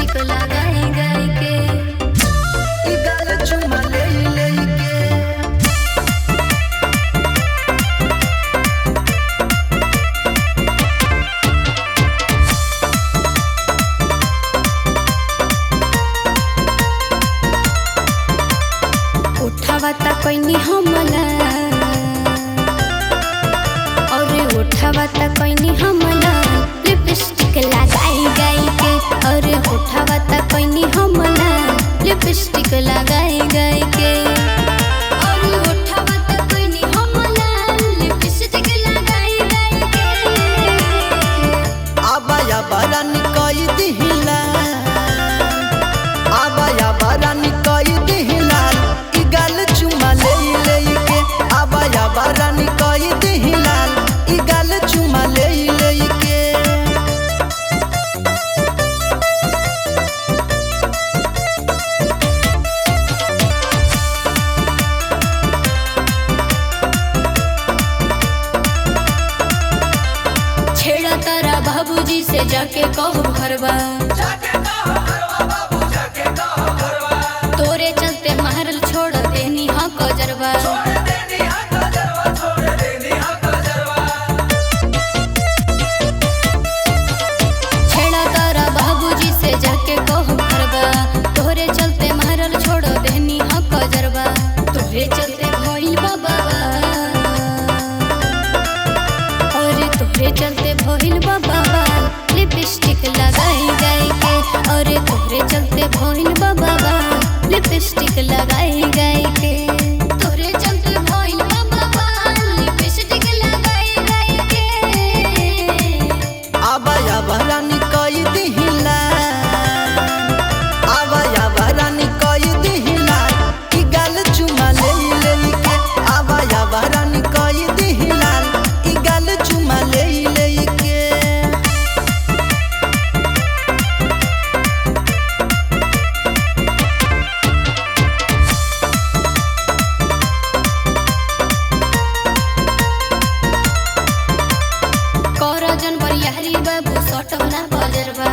lipstick लगाई गई के ई गाल चुमा ले ले के उठावा ता कोई नहीं हमला और उठावा ता कोई नहीं हमला लिपस्टिक लगाई गई के और उठावा ता कोई नहीं हमला लिपस्टिक लगाई गई के और उठावा ता कोई नहीं हमला लिपस्टिक लगाई गई के आबाया बारानी कई दिहिला आबाया बारानी कई दिहिला ई गाल चुमा ले ले के आबाया बारानी कई दिहिला ई गाल चुमा ले ले के छेड़ा तारा बाबूजी से जाके कहो घरवा तोरे चलते महरल छोड़ देनी हाँ कजरवा छेड़ा तारा बाबूजी से जाके कहो घरवा तोरे चलते महरल छोड़ देनी हाँ कजरवा तोरे चलते भइल बाबा और तोरे चलते भइल बाबा लिपस्टिक लगाई गई के और तोरे चलते भइल बाबा लिपस्टिक लगाई गई के तोरे चलते भइल बाबा लिपस्टिक लगाई गई के आबाया बारानी कई दिहिला आबाया बारानी कई दिहिला ई गाल चुमा ले ले के आबाया बारानी कई दिहिला ई गाल चुमा ले ले के करजन बरियारी बाबू सटौना बजरबा